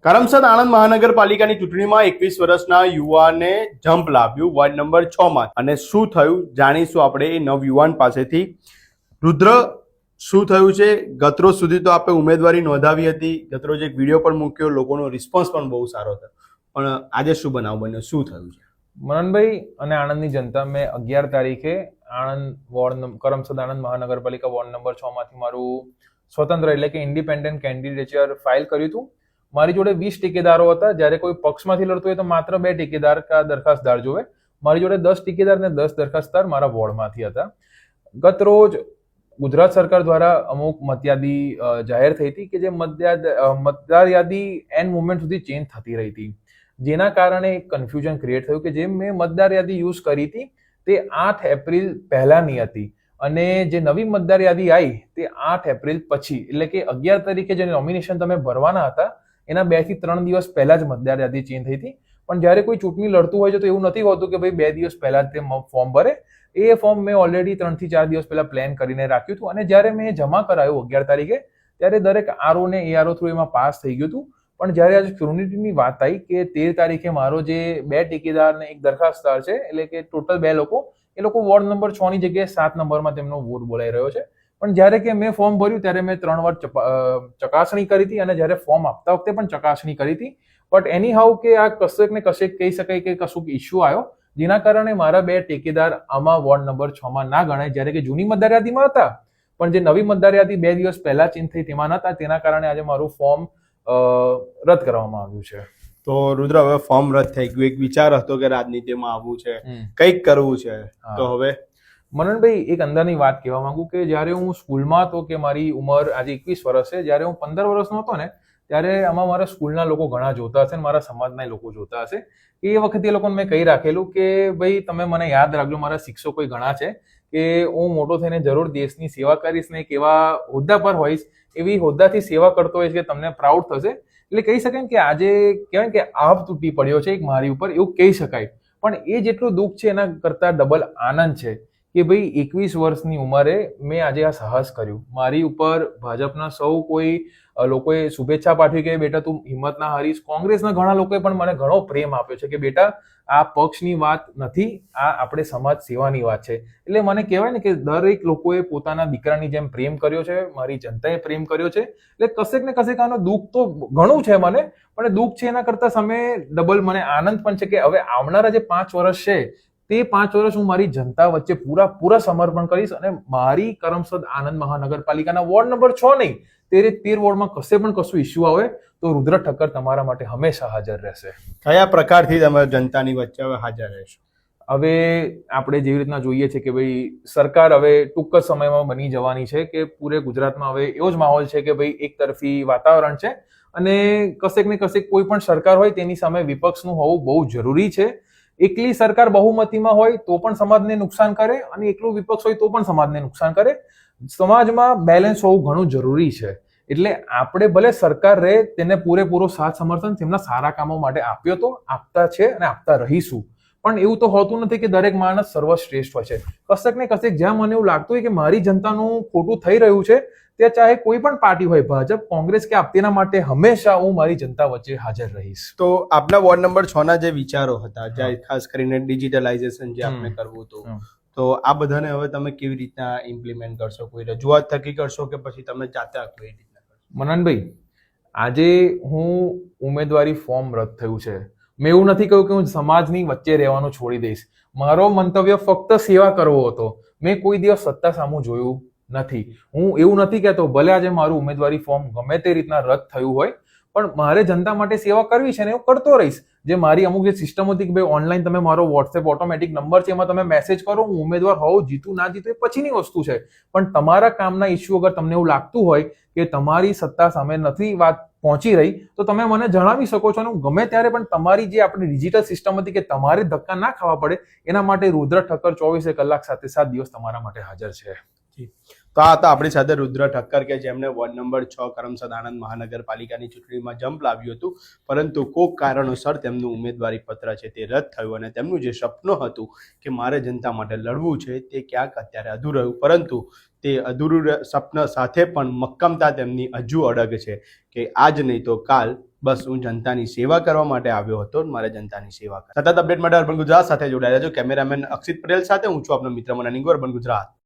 કરમસદ આણંદ મહાનગરપાલિકાની ચૂંટણીમાં 21 વર્ષના યુવાને જમ્પ લાવ્યું વોર્ડ નંબર 6 માં અને શું થયું જાણીશું આપણે એ નવયુવાન પાસેથી। રુદ્ર, શું થયું છે? ગતરોજ સુધી તો આપણે ઉમેદવારી નોંધાવી હતી, ગતરોજ એક વિડીયો પણ મૂક્યો, લોકોનો રિસ્પોન્સ પણ બહુ સારો હતો, પણ આજે શું બનાવ બન્યો, શું થયું છે? મનનભાઈ અને આણંદની જનતા, મેં 11 તારીખે આણંદ કરમસદ આણંદ મહાનગરપાલિકા વોર્ડ નંબર 6 માંથી મારું સ્વતંત્ર એટલે કે ઇન્ડિપેન્ડન્ટ કેન્ડિડેચર ફાઇલ કર્યું હતું। મારી જોડે 20 ટેકેદારો હતા। જ્યારે કોઈ પક્ષમાંથી લડતું હોય તો માત્ર 2 ટેકેદાર કા દરખાસ્તદાર જોવે। મારી જોડે 10 ટેકેદાર ને 10 દરખાસ્તદાર મારા વોર્ડમાંથી હતા। ગત રોજ ગુજરાત સરકાર દ્વારા અમુક મતયાદી જાહેર થઈ હતી કે જે મતદાર યાદી એન્ડ મુવમેન્ટ સુધી ચેન્જ થતી રહી હતી, જેના કારણે એક કન્ફ્યુઝન ક્રિએટ થયું કે જે મેં મતદાર યાદી યુઝ કરી હતી તે 8 એપ્રિલ પહેલાની હતી અને જે નવી મતદાર યાદી આવી તે 8 એપ્રિલ પછી, એટલે કે 11 તારીખે જે નોમિનેશન તમે ભરવાના હતા એના 2 થી 3 દિવસ પહેલા જ મતદાર યાદી ચેન્જ થઈ હતી। પણ જ્યારે કોઈ ચૂંટણી લડતું હોય છે તો એવું નથી હોતું કે ભાઈ 2 દિવસ પહેલા જ તે ફોર્મ ભરે। એ ફોર્મ મેં ઓલરેડી 3 થી 4 દિવસ પહેલા પ્લાન કરીને રાખ્યું હતું અને જ્યારે મેં જમા કરાયું 11 તારીખે ત્યારે દરેક આરઓ ને એઆરઓ થ્રુ એમાં પાસ થઈ ગયું હતું। પણ જ્યારે આજે ચૂંટણીની વાત આવી કે 13 તારીખે મારો જે 2 ટેકેદાર ને 1 દરખાસ્તદાર છે, એટલે કે ટોટલ 2 લોકો, એ લોકો વોર્ડ નંબર 6 ની જગ્યાએ 7 નંબરમાં તેમનો વોટ બોલાઈ રહ્યો છે। પણ જ્યારે કે મેં ફોર્મ ભર્યું ત્યારે મેં 3 વાર ચકાસણી કરી હતી અને જ્યારે ફોર્મ આપતા વખતે પણ ચકાસણી કરી હતી। બટ એની હાઉ કે આ કશેક ને કશેક કહી શકાય કે કશુંક ઇસ્યુ આવ્યો, જેના કારણે મારા 2 ટેકેદાર આમાં વોર્ડ નંબર 6 માં ના ગણાય, જ્યારે કે જૂની મતદાર યાદીમાં હતા પણ જે નવી મતદાર યાદી 2 દિવસ પહેલા ચેન્જ થઈ તેમાં નતા, તેના કારણે આજે મારું ફોર્મ રદ કરવામાં આવ્યું છે। તો રુદ્ર, હવે ફોર્મ રદ થઈ ગયું, એક વિચાર હતો કે રાજનીતિમાં આવવું છે, કંઈક કરવું છે, તો હવે મનનભાઈ એક અંદરની વાત કહેવા માંગુ કે જ્યારે હું સ્કૂલમાં હતો, કે મારી ઉંમર આજે 21 વર્ષ છે, જ્યારે હું 15 વર્ષનો હતો ને ત્યારે આમાં મારા સ્કૂલના લોકો ઘણા જોતા હશે, મારા સમાજના લોકો જોતા હશે। એ વખતે એ લોકોને મેં કહી રાખેલું કે ભાઈ તમે મને યાદ રાખજો, મારા શિક્ષકો ઘણા છે કે હું મોટો થઈને જરૂર દેશની સેવા કરીશ ને એક એવા હોદ્દા પર હોઈશ, એવી હોદ્દાથી સેવા કરતો હોઈશ કે તમને પ્રાઉડ થશે। એટલે કહી શકાય કે આજે કહેવાય કે આભ તૂટી પડ્યો છે એક મારી ઉપર, એવું કહી શકાય। પણ એ જેટલું દુઃખ છે એના કરતા ડબલ આનંદ છે કે ભાઈ 21 વર્ષની ઉંમરે મેં આજે આ સાહસ કર્યું। મારી ઉપર ભાજપના સૌ કોઈ લોકોએ શુભેચ્છા પાઠવી કે બેટા તું હિંમત ના હારીશ। કોંગ્રેસના ઘણા લોકોએ પણ મને ઘણો પ્રેમ આપ્યો છે કે બેટા આ પક્ષની વાત નથી, આ આપણે સમાજ સેવાની વાત છે। એટલે મને કહેવાય ને કે દરેક લોકોએ પોતાના દીકરાની જેમ પ્રેમ કર્યો છે, મારી જનતાએ પ્રેમ કર્યો છે। એટલે કશેક ને કશેક આનો દુઃખ તો ઘણું છે મને, પણ દુઃખ છે એના કરતા સામે ડબલ મને આનંદ પણ છે કે હવે આવનારા જે 5 વર્ષ છે તે 5 વર્ષ હું મારી જનતા વચ્ચે પૂરા સમર્પણ કરીશ અને મારી કરમસદ આણંદ મહાનગરપાલિકાના વોર્ડ નંબર 6 નહીં 13 વોર્ડમાં કશે પણ કશું ઇસ્યુ આવે તો રુદ્ર ઠક્કર તમારા માટે હંમેશા હાજર રહેશે। કયા પ્રકારથી તમે જનતાની વચ્ચે હવે હાજર રહેશો? હવે આપણે જેવી રીતના જોઈએ છે કે ભાઈ સરકાર હવે ટૂંક જ સમયમાં બની જવાની છે કે પૂરે ગુજરાતમાં હવે એવો જ માહોલ છે કે ભાઈ એક તરફી વાતાવરણ છે અને કશેક ને કશેક કોઈ પણ સરકાર હોય તેની સામે વિપક્ષનું હોવું બહુ જરૂરી છે। એકલી સરકાર બહુમતીમાં હોય તો પણ સમાજને નુકસાન કરે અને એકલું વિપક્ષ હોય તો પણ સમાજને નુકસાન કરે। સમાજમાં બેલેન્સ હોવું ઘણું જરૂરી છે। એટલે આપણે ભલે સરકાર રહે તેને પૂરેપૂરો સાથ સમર્થન તેમના સારા કામો માટે આપ્યો તો, આપતા છે અને આપતા રહીશું। પણ એવું તો હોતું નથી કે દરેક માણસ સર્વશ્રેષ્ઠ હોય છે। કશેક ને કશેક જ્યાં મને એવું લાગતું હોય કે મારી જનતાનું ખોટું થઈ રહ્યું છે ત્યાં ચાહે કોઈ પણ પાર્ટી હોય, ભાજપ, કોંગ્રેસ કે આપ, તેના માટે હંમેશા હું મારી જનતા વચ્ચે હાજર રહીશ। તો આપના વોર્ડ નંબર 6 ના જે વિચારો હતા, જ્યાં ખાસ કરીને ડિજિટલાઇઝેશન જે આપણે કરવું હતું, તો આ બધાને હવે તમે કેવી રીતના ઇમ્પ્લિમેન્ટ કરશો? કોઈ રજૂઆત થકી કરશો કે પછી તમે જાતે કઈ રીતના કરશો? મનનભાઈ, આજે હું ઉમેદવારી ફોર્મ રદ થયું છે, મેં એવું નથી કહ્યું કે હું સમાજની વચ્ચે રહેવાનું છોડી દઈશ। મારો મંતવ્ય ફક્ત સેવા કરવો હતો, મેં કોઈ દિવસ સત્તા સામું જોયું નથી। હું એવું નથી કહેતો ભલે આજે મારું ઉમેદવારી ફોર્મ ગમે તે રીતના રદ થયું હોય, પણ મારે જનતા માટે સેવા કરવી છે ને હું કરતો રહીશ। જે મારી અમુક જે સિસ્ટમ હતી કે ભાઈ ઓનલાઈન તમે મારો વોટ્સએપ ઓટોમેટિક નંબર છે, એમાં તમે મેસેજ કરો, હું ઉમેદવાર હોઉં, જીતું ના જીતું એ પછીની વસ્તુ છે, પણ તમારા કામના ઇસ્યુ અગર તમને એવું લાગતું હોય કે તમારી સત્તા સામે નથી વાત પહોંચી રહી તો તમે મને જણાવી શકો છો અને હું ગમે ત્યારે પણ તમારી જે આપણી ડિજિટલ સિસ્ટમ હતી કે તમારે ધક્કા ના ખાવા પડે એના માટે રુદ્ર ઠક્કર 24 કલાક 7 દિવસ તમારા માટે હાજર છે। તો આ હતા આપણી સાથે રુદ્ર ઠક્કર કે જેમણે વોર્ડ નંબર 6 કરમસદ આણંદ મહાનગરપાલિકાની ચૂંટણીમાં જંપ લાવ્યું હતું, પરંતુ કોઈક કારણોસર તેમનું ઉમેદવારી પત્ર છે તે રદ થયું અને તેમનું જે સપનું હતું કે મારે જનતા માટે લડવું છે તે ક્યાંક અત્યારે અધૂરું રહ્યું. પરંતુ તે અધૂરું સપના સાથે પણ મક્કમતા તેમની હજુ અડગ છે કે આજ નહીં તો કાલ બસ હું જનતાની સેવા કરવા માટે આવ્યો હતો, મારે જનતાની સેવા કરી. સતત અપડેટ માટે અર્બન ગુજરાત સાથે જોડાયા છો. કેમેરામેન અક્ષિત પટેલ સાથે હું છું આપનો મિત્ર મનન ઇંગોર, અર્બન ગુજરાત.